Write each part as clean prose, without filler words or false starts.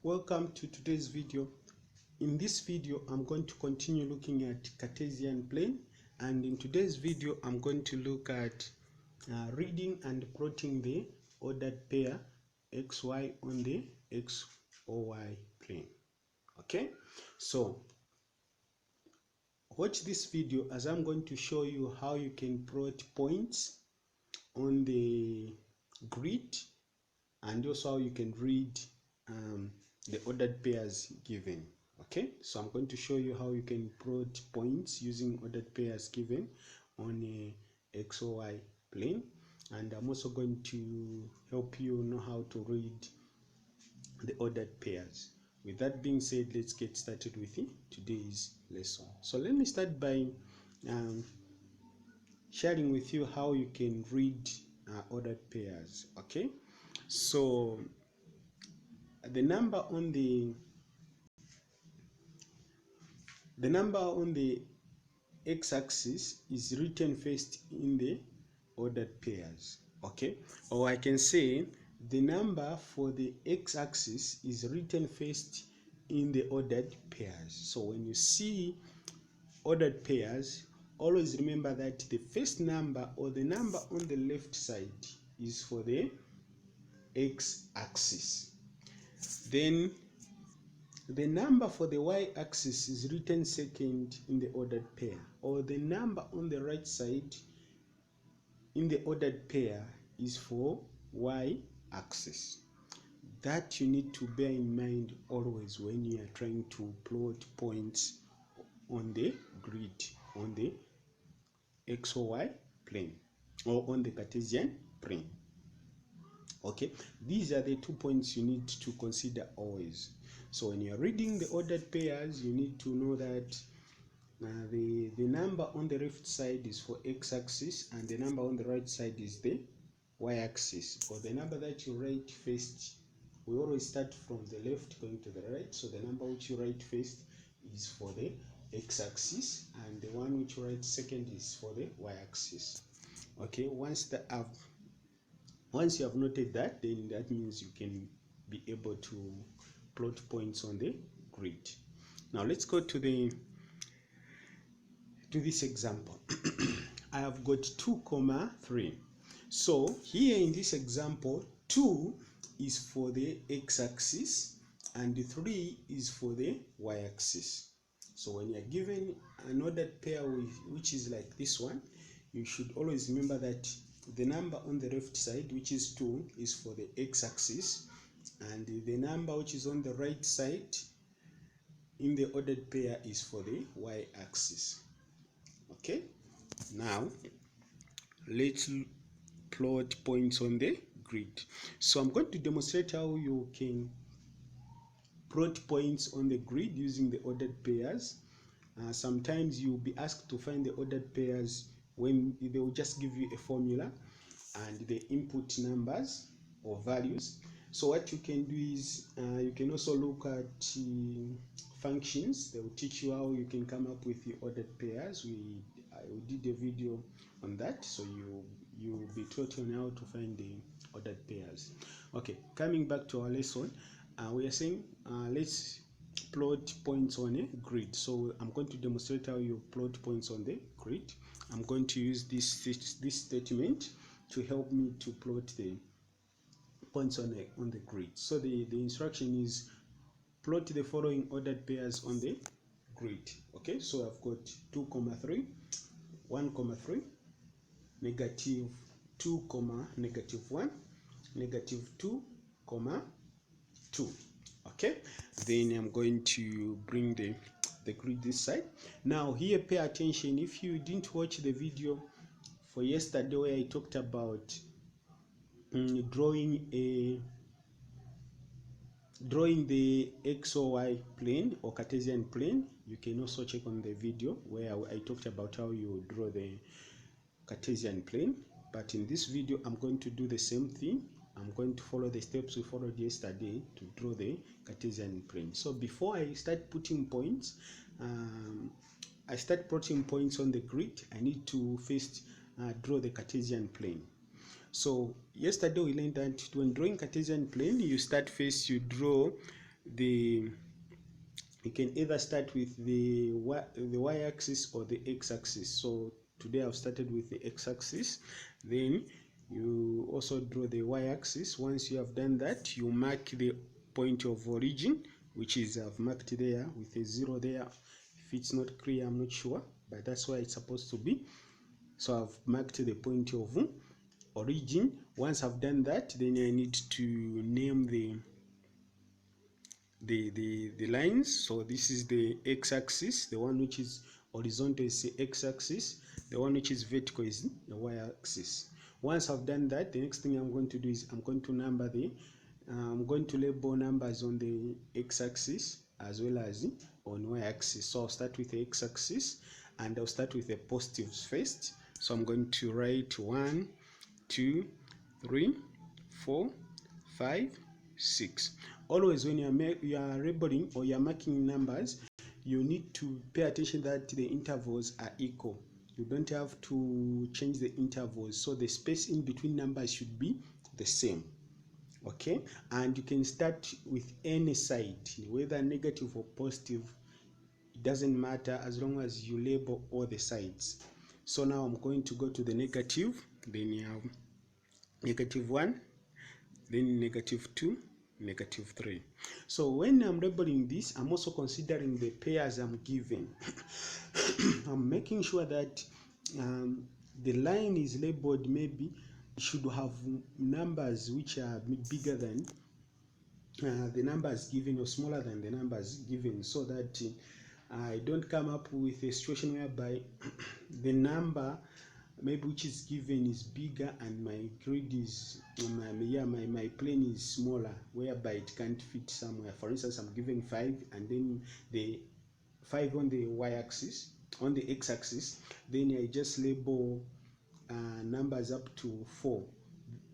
Welcome to today's video. In this video, I'm going to continue looking at Cartesian plane, and in today's video, I'm going to look at reading and plotting the ordered pair xy on the x or y plane. Okay, so watch this video as I'm going to show you how you can plot points on the grid and also how you can read the ordered pairs given. Okay, so I'm going to show you how you can plot points using ordered pairs given on a x or y plane, and I'm also going to help you know how to read the ordered pairs. With that being said, let's get started with today's lesson. So let me start by sharing with you how you can read ordered pairs. Okay, so the number on the x-axis is written first in the ordered pairs. Okay, or I can say the number for the x-axis is written first in the ordered pairs. So when you see ordered pairs, always remember that the first number or the number on the left side is for the x-axis. Then the number for the y-axis is written second in the ordered pair, or the number on the right side in the ordered pair is for y-axis. That you need to bear in mind always when you are trying to plot points on the grid, on the x or y plane, or on the Cartesian plane. Okay, these are the 2 points you need to consider always. So when you're reading the ordered pairs, you need to know that the number on the left side is for x-axis and the number on the right side is the y-axis, or the number that you write first. We always start from the left going to the right, so the number which you write first is for the x-axis and the one which you write second is for the y-axis. Okay, once you have noted that, then that means you can be able to plot points on the grid. Now let's go to this example. I have got 2, 3. So here in this example, 2 is for the x-axis and 3 is for the y-axis. So when you're given an ordered pair which is like this one, you should always remember that the number on the left side, which is 2, is for the x-axis, and the number which is on the right side in the ordered pair is for the y-axis. Okay, now let's plot points on the grid. So I'm going to demonstrate how you can plot points on the grid using the ordered pairs. Sometimes you'll be asked to find the ordered pairs when they will just give you a formula and the input numbers or values. So what you can do is you can also look at functions. They will teach you how you can come up with the ordered pairs. I did a video on that, so you'll be taught on how to find the ordered pairs. Okay, coming back to our lesson, we are saying let's plot points on a grid. So I'm going to demonstrate how you plot points on the grid. I'm going to use this statement to help me to plot the points on the grid. So the instruction is plot the following ordered pairs on the grid. Okay, so I've got 2, 3, 1, 3, negative 2, negative 1, negative 2, 2. Okay, then I'm going to bring the grid this side. Now here, pay attention. If you didn't watch the video for yesterday where I talked about drawing the x or y plane or Cartesian plane, you can also check on the video where I talked about how you draw the Cartesian plane. But in this video, I'm going to do the same thing. I'm going to follow the steps we followed yesterday to draw the Cartesian plane. So before I start putting points, I start plotting points on the grid, I need to first draw the Cartesian plane. So yesterday we learned that when drawing Cartesian plane, you start first, you draw you can either start with the y-axis or the x-axis. So today I've started with the x-axis. Then you also draw the y-axis. Once you have done that, you mark the point of origin, which is I've marked there with a 0 there. If it's not clear, I'm not sure, but that's where it's supposed to be. So I've marked the point of origin. Once I've done that, then I need to name the lines. So this is the x-axis, the one which is horizontal is the x-axis, the one which is vertical is the y-axis. Once I've done that, the next thing I'm going to do is I'm going to number I'm going to label numbers on the x-axis as well as on y-axis. So I'll start with the x-axis and I'll start with the positives first. So I'm going to write 1, 2, 3, 4, 5, 6. Always when you are labeling or you are marking numbers, you need to pay attention that the intervals are equal. You don't have to change the intervals, so the space in between numbers should be the same. Okay, and you can start with any side, whether negative or positive, it doesn't matter as long as you label all the sides. So now I'm going to go to the negative, then you have -1, then -2, -3. So when I'm labeling this, I'm also considering the pairs I'm given. I'm making sure that the line is labeled, maybe it should have numbers which are bigger than the numbers given or smaller than the numbers given, so that I don't come up with a situation whereby the number maybe which is given is bigger and my grid is my plane is smaller, whereby it can't fit somewhere. For instance, I'm given 5 and then the 5 on the y-axis, on the x-axis, then I just label numbers up to 4.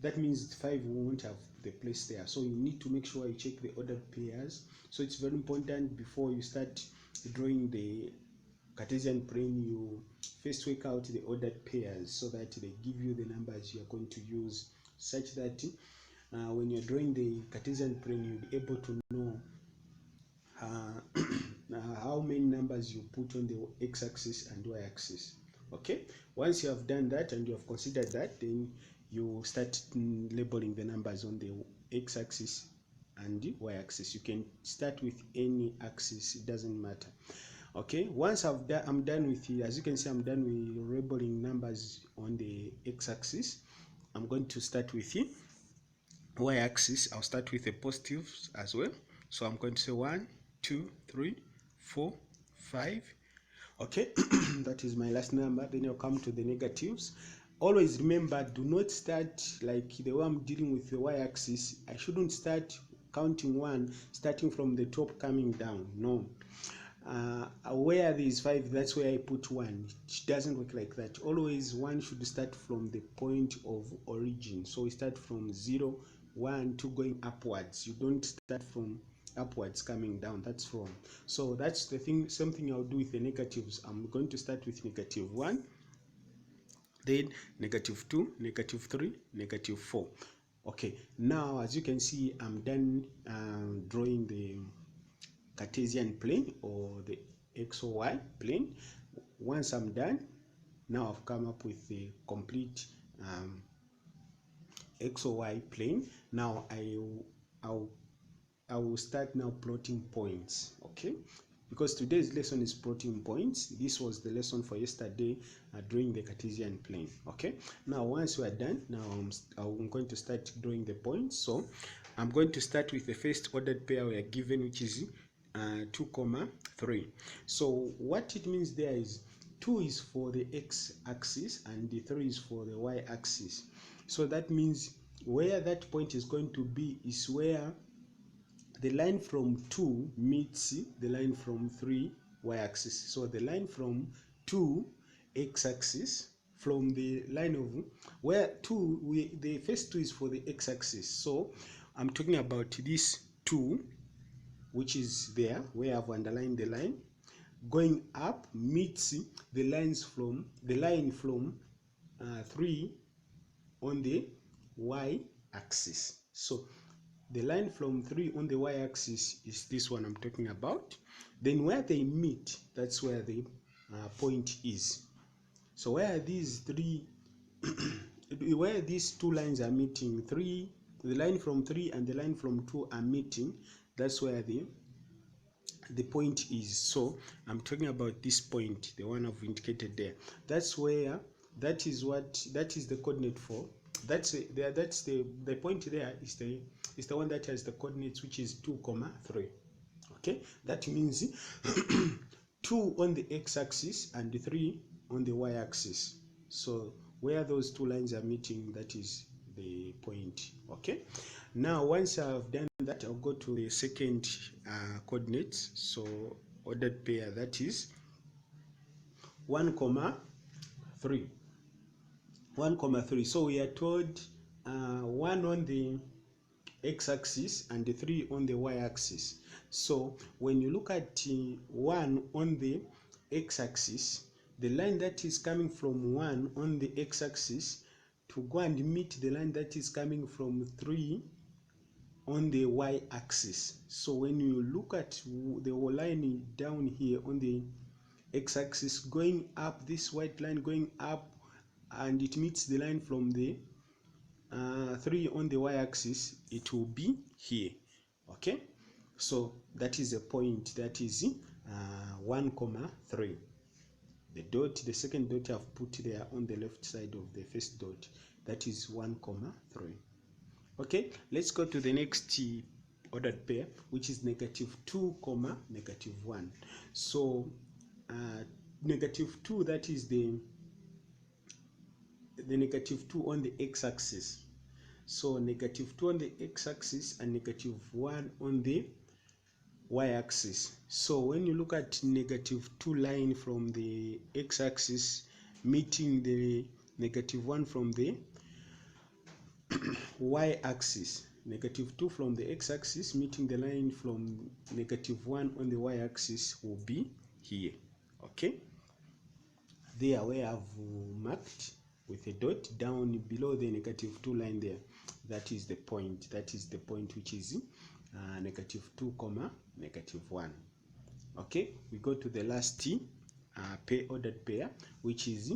That means 5 won't have the place there. So you need to make sure you check the ordered pairs. So it's very important before you start drawing the Cartesian plane, you first work out the ordered pairs so that they give you the numbers you are going to use, such that when you're drawing the Cartesian plane, you'll be able to know how many numbers you put on the x-axis and y-axis. Okay, once you have done that and you have considered that, then you start labeling the numbers on the x-axis and the y-axis. You can start with any axis, it doesn't matter. Okay, once I'm done with it, as you can see, I'm done with labeling numbers on the x-axis. I'm going to start with the y-axis. I'll start with the positives as well. So I'm going to say 1, 2, 3, 4, 5. Okay, that is my last number. Then I'll come to the negatives. Always remember, do not start like the way I'm dealing with the y-axis. I shouldn't start counting 1, starting from the top coming down. No. Where there is 5, that's where I put 1. It doesn't work like that. Always 1 should start from the point of origin. So we start from 0, 1, 2 going upwards. You don't start from upwards coming down. That's wrong. So that's the thing. Same thing I'll do with the negatives. I'm going to start with -1, then -2, -3, -4. Okay, now as you can see, I'm done drawing the Cartesian plane or the x or y plane. Once I'm done, now I've come up with the complete x or y plane. Now I will start now plotting points. Okay, because today's lesson is plotting points. This was the lesson for yesterday, drawing the Cartesian plane. Okay, now once we are done, now I'm going to start drawing the points. So I'm going to start with the first ordered pair we are given, which is 2, 3. So what it means there is 2 is for the x-axis and the 3 is for the y-axis. So that means where that point is going to be is where the line from 2 meets the line from 3 y-axis. So the line from 2 x-axis, from the line of where 2, the first 2 is for the x-axis. So I'm talking about this 2, which is there where I've underlined the line, going up meets the line from 3 on the y-axis. So the line from 3 on the y-axis is this one I'm talking about. Then where they meet, that's where the point is. So where these three where these two lines are meeting, the line from 3 and the line from 2 are meeting, that's where the point is. So I'm talking about this point, the one I've indicated there. That's where, that is the coordinate for, the point there is the one that has the coordinates, which is 2, 3. Okay, that means 2 on the x-axis and 3 on the y-axis. So where those two lines are meeting, that is the point. Okay, now once I've done that, I'll go to the second coordinates. So ordered pair, that is 1, 3. 1, 3. So we are told 1 on the x-axis and 3 on the y-axis. So when you look at 1 on the x-axis, the line that is coming from 1 on the x-axis to go and meet the line that is coming from 3 on the y-axis. So when you look at the line down here on the x-axis going up, this white line going up, and it meets the line from the 3 on the y-axis, it will be here. Okay, so that is a point, that is 1, 3. The dot, the second dot I've put there on the left side of the first dot, that is 1, 3. Okay, let's go to the next ordered pair, which is -2, -1. So -2, that is the -2 on the x-axis. So -2 on the x-axis and -1 on the y-axis. So when you look at -2 line from the x-axis meeting the -1 from the y-axis, -2 from the x-axis meeting the line from -1 on the y-axis will be here. Okay, there where I've marked with a dot down below the -2 line there, that is the point. That is the point which is -2, -1. Okay, we go to the last ordered pair, which is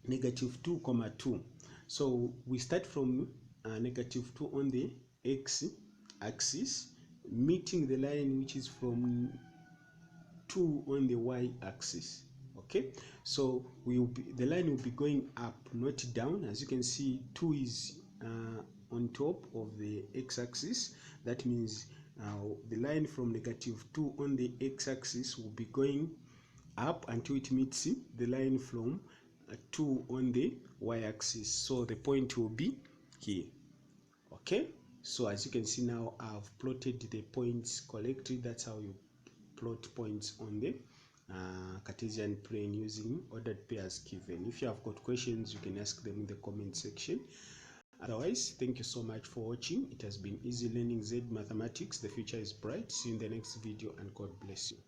-2, 2. So we start from -2 on the x-axis meeting the line which is from 2 on the y-axis. Okay, so the line will be going up, not down. As you can see, 2 is on top of the x-axis. That means the line from -2 on the x-axis will be going up until it meets the line from 2 on the y-axis. So the point will be here. Okay, so as you can see now, I've plotted the points correctly. That's how you plot points on the Cartesian plane using ordered pairs given. If you have got questions, you can ask them in the comment section. Otherwise, thank you so much for watching. It has been easy learning Z Mathematics. The future is bright. See you in the next video, and God bless you.